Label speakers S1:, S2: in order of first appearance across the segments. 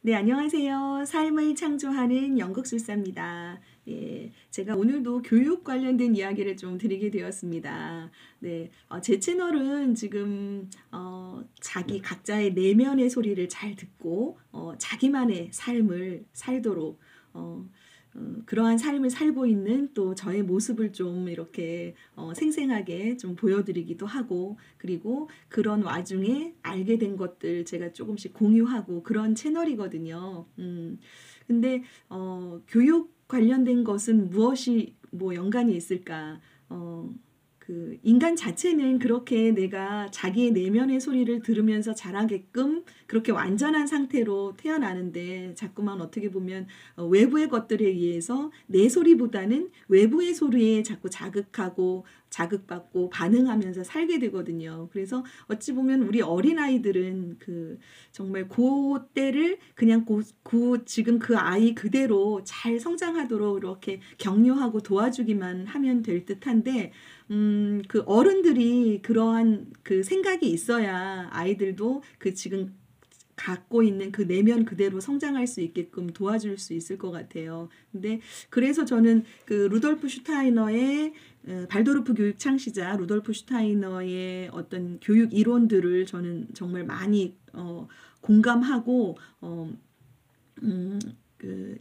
S1: 네, 안녕하세요. 삶을 창조하는 연극술사입니다. 예, 제가 오늘도 교육 관련된 이야기를 좀 드리게 되었습니다. 네, 제 채널은 지금 자기 각자의 내면의 소리를 잘 듣고 자기만의 삶을 살도록 그러한 삶을 살고 있는 또 저의 모습을 좀 이렇게 생생하게 좀 보여드리기도 하고, 그리고 그런 와중에 알게 된 것들 제가 조금씩 공유하고 그런 채널이거든요. 근데 교육 관련된 것은 무엇이 뭐 연관이 있을까? 그 인간 자체는 그렇게 내가 자기의 내면의 소리를 들으면서 자라게끔 그렇게 완전한 상태로 태어나는데, 자꾸만 어떻게 보면 외부의 것들에 의해서 내 소리보다는 외부의 소리에 자꾸 자극받고 반응하면서 살게 되거든요. 그래서 어찌 보면 우리 어린아이들은 그 정말 그 때를 그냥 지금 그 아이 그대로 잘 성장하도록 이렇게 격려하고 도와주기만 하면 될 듯한데, 그 어른들이 그러한 그 생각이 있어야 아이들도 그 지금 갖고 있는 그 내면 그대로 성장할 수 있게끔 도와줄 수 있을 것 같아요. 근데 그래서 저는 그 루돌프 슈타이너의 발도르프 교육 창시자 루돌프 슈타이너의 어떤 교육 이론들을 저는 정말 많이 공감하고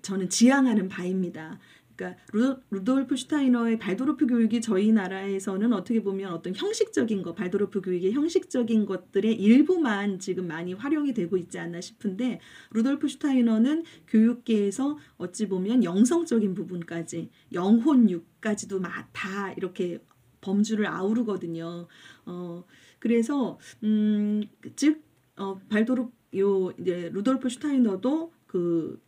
S1: 저는 지향하는 바입니다. 그러니까 루돌프 슈타이너의 발도르프 교육이 저희 나라에서는 어떻게 보면 어떤 형식적인 것, 발도르프 교육의 형식적인 것들의 일부만 지금 많이 활용이 되고 있지 않나 싶은데, 루돌프 슈타이너는 교육계에서 어찌 보면 영성적인 부분까지, 영혼육까지도 다 이렇게 범주를 아우르거든요. 그래서 즉 이제 루돌프 슈타이너도 그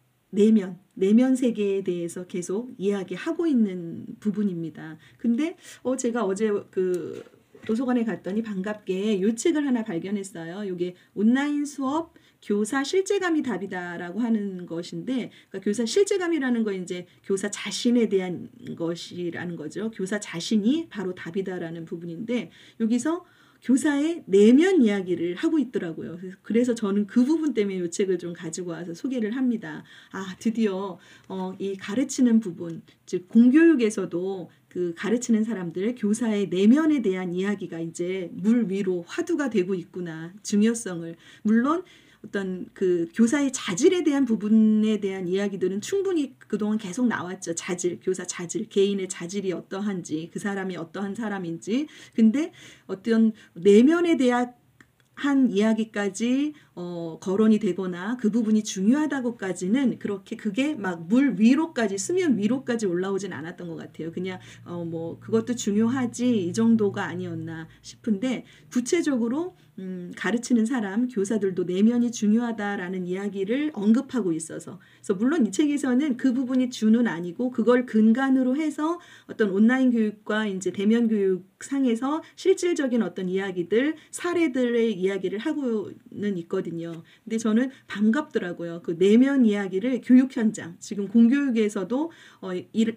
S1: 내면 세계에 대해서 계속 이야기하고 있는 부분입니다. 근데 제가 어제 그 도서관에 갔더니 반갑게 요 책을 하나 발견했어요. 이게 온라인 수업 교사 실제감이 답이다라고 하는 것인데, 그러니까 교사 실제감이라는 건 이제 교사 자신에 대한 것이라는 거죠. 교사 자신이 바로 답이다라는 부분인데, 여기서 교사의 내면 이야기를 하고 있더라고요. 그래서 저는 그 부분 때문에 이 책을 좀 가지고 와서 소개를 합니다. 드디어 이 가르치는 부분, 즉 공교육에서도 그 가르치는 사람들, 교사의 내면에 대한 이야기가 이제 물 위로 화두가 되고 있구나. 중요성을. 물론 어떤 그 교사의 자질에 대한 부분에 대한 이야기들은 충분히 그동안 계속 나왔죠. 교사 자질, 개인의 자질이 어떠한지, 그 사람이 어떠한 사람인지. 근데 어떤 내면에 대한 한 이야기까지 거론이 되거나 그 부분이 중요하다고까지는 그렇게 그게 막 물 위로까지, 수면 위로까지 올라오진 않았던 것 같아요. 그냥 뭐 그것도 중요하지 이 정도가 아니었나 싶은데, 구체적으로 가르치는 사람, 교사들도 내면이 중요하다라는 이야기를 언급하고 있어서, 그래서 물론 이 책에서는 그 부분이 주는 아니고 그걸 근간으로 해서 어떤 온라인 교육과 이제 대면 교육 상에서 실질적인 어떤 이야기들, 사례들의 이야기를 하고는 있거든요. 근데 저는 반갑더라고요. 그 내면 이야기를 교육 현장, 지금 공교육에서도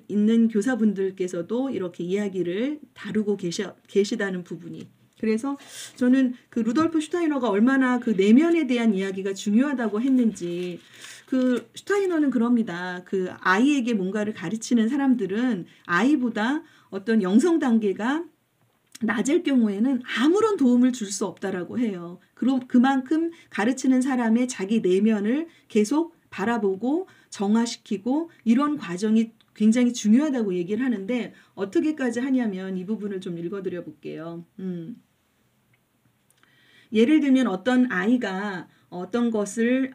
S1: 있는 교사분들께서도 이렇게 이야기를 다루고 계시다는 부분이. 그래서 저는 그 루돌프 슈타이너가 얼마나 그 내면에 대한 이야기가 중요하다고 했는지, 그 슈타이너는 그럽니다. 그 아이에게 뭔가를 가르치는 사람들은 아이보다 어떤 영성 단계가 낮을 경우에는 아무런 도움을 줄 수 없다라고 해요. 그럼 그만큼 가르치는 사람의 자기 내면을 계속 바라보고 정화시키고 이런 과정이 굉장히 중요하다고 얘기를 하는데, 어떻게까지 하냐면 이 부분을 좀 읽어드려 볼게요. 예를 들면 어떤 아이가 어떤 것을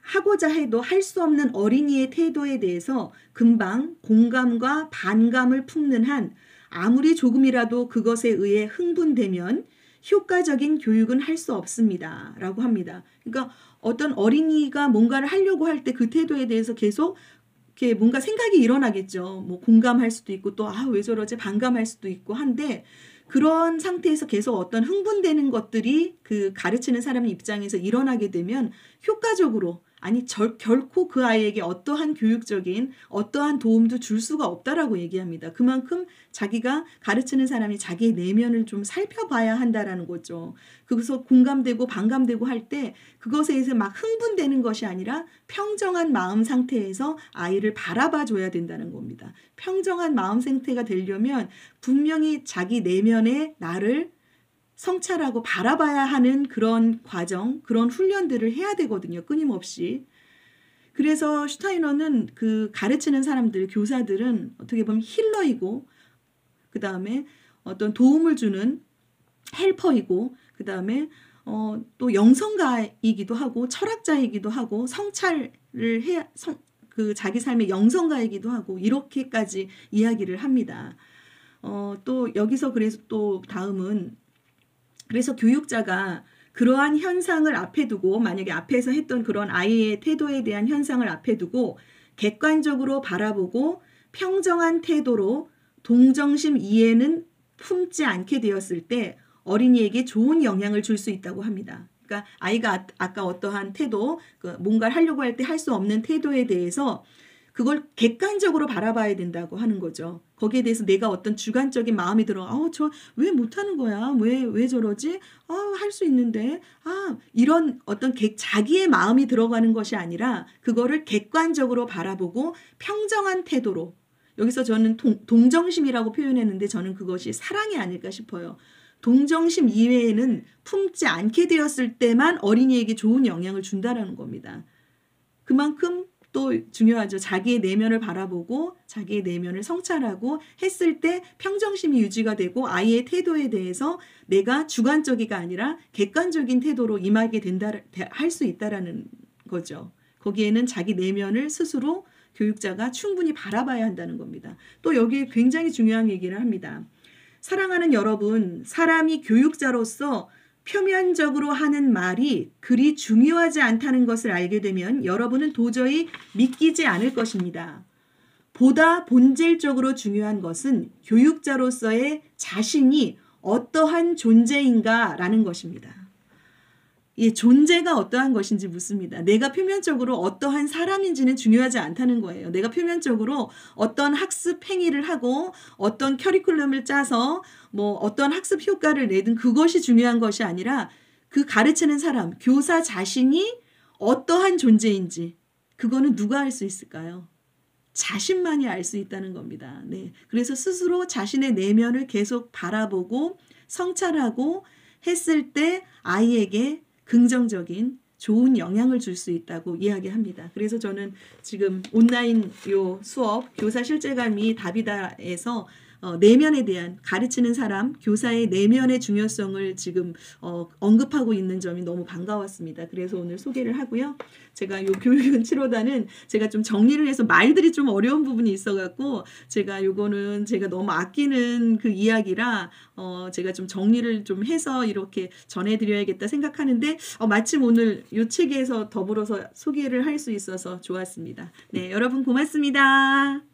S1: 하고자 해도 할 수 없는 어린이의 태도에 대해서 금방 공감과 반감을 품는 한, 아무리 조금이라도 그것에 의해 흥분되면 효과적인 교육은 할 수 없습니다. 라고 합니다. 그러니까 어떤 어린이가 뭔가를 하려고 할 때 그 태도에 대해서 계속 이렇게 뭔가 생각이 일어나겠죠. 뭐 공감할 수도 있고 또 왜 저러지 반감할 수도 있고 한데, 그런 상태에서 계속 어떤 흥분되는 것들이 그 가르치는 사람 입장에서 일어나게 되면 효과적으로 아니 결코 그 아이에게 어떠한 교육적인 어떠한 도움도 줄 수가 없다라고 얘기합니다. 그만큼 자기가 가르치는 사람이 자기의 내면을 좀 살펴봐야 한다라는 거죠. 그래서 공감되고 반감되고 할 때 그것에 의해서 막 흥분되는 것이 아니라 평정한 마음 상태에서 아이를 바라봐 줘야 된다는 겁니다. 평정한 마음 상태가 되려면 분명히 자기 내면의 나를 성찰하고 바라봐야 하는 그런 과정, 그런 훈련들을 해야 되거든요. 끊임없이. 그래서 슈타이너는 그 가르치는 사람들, 교사들은 어떻게 보면 힐러이고, 그 다음에 어떤 도움을 주는 헬퍼이고, 그 다음에 또 영성가이기도 하고, 철학자이기도 하고, 성찰을 그 자기 삶의 영성가이기도 하고, 이렇게까지 이야기를 합니다. 또 여기서 그래서 또 다음은 그래서 교육자가 그러한 현상을 앞에 두고 만약에 앞에서 했던 그런 아이의 태도에 대한 현상을 앞에 두고 객관적으로 바라보고 평정한 태도로 동정심 이해는 품지 않게 되었을 때 어린이에게 좋은 영향을 줄 수 있다고 합니다. 그러니까 아이가 아까 어떠한 태도, 뭔가를 하려고 할 때 할 수 없는 태도에 대해서 그걸 객관적으로 바라봐야 된다고 하는 거죠. 거기에 대해서 내가 어떤 주관적인 마음이 들어. 저 왜 못하는 거야? 왜 저러지? 할 수 있는데. 이런 어떤 자기의 마음이 들어가는 것이 아니라 그거를 객관적으로 바라보고 평정한 태도로. 여기서 저는 동정심이라고 표현했는데 저는 그것이 사랑이 아닐까 싶어요. 동정심 이외에는 품지 않게 되었을 때만 어린이에게 좋은 영향을 준다라는 겁니다. 그만큼 또 중요하죠. 자기의 내면을 바라보고 자기의 내면을 성찰하고 했을 때 평정심이 유지가 되고 아이의 태도에 대해서 내가 주관적이가 아니라 객관적인 태도로 임하게 된다, 할 수 있다라는 거죠. 거기에는 자기 내면을 스스로 교육자가 충분히 바라봐야 한다는 겁니다. 또 여기 굉장히 중요한 얘기를 합니다. 사랑하는 여러분, 사람이 교육자로서 표면적으로 하는 말이 그리 중요하지 않다는 것을 알게 되면 여러분은 도저히 믿기지 않을 것입니다. 보다 본질적으로 중요한 것은 교육자로서의 자신이 어떠한 존재인가라는 것입니다. 이 존재가 어떠한 것인지 묻습니다. 내가 표면적으로 어떠한 사람인지는 중요하지 않다는 거예요. 내가 표면적으로 어떤 학습 행위를 하고 어떤 커리큘럼을 짜서 어떤 학습 효과를 내든 그것이 중요한 것이 아니라 그 가르치는 사람, 교사 자신이 어떠한 존재인지 그거는 누가 알 수 있을까요? 자신만이 알 수 있다는 겁니다. 네. 그래서 스스로 자신의 내면을 계속 바라보고 성찰하고 했을 때 아이에게 긍정적인 좋은 영향을 줄 수 있다고 이야기합니다. 그래서 저는 지금 온라인 요 수업 교사 실제감이 답이다에서 내면에 대한 가르치는 사람, 교사의 내면의 중요성을 지금 언급하고 있는 점이 너무 반가웠습니다. 그래서 오늘 소개를 하고요. 제가 요 교육은 치료단은 제가 좀 정리를 해서 말들이 좀 어려운 부분이 있어갖고 제가 요거는 제가 너무 아끼는 그 이야기라 제가 좀 정리를 좀 해서 이렇게 전해드려야겠다 생각하는데 마침 오늘 요 책에서 더불어서 소개를 할 수 있어서 좋았습니다. 네, 여러분 고맙습니다.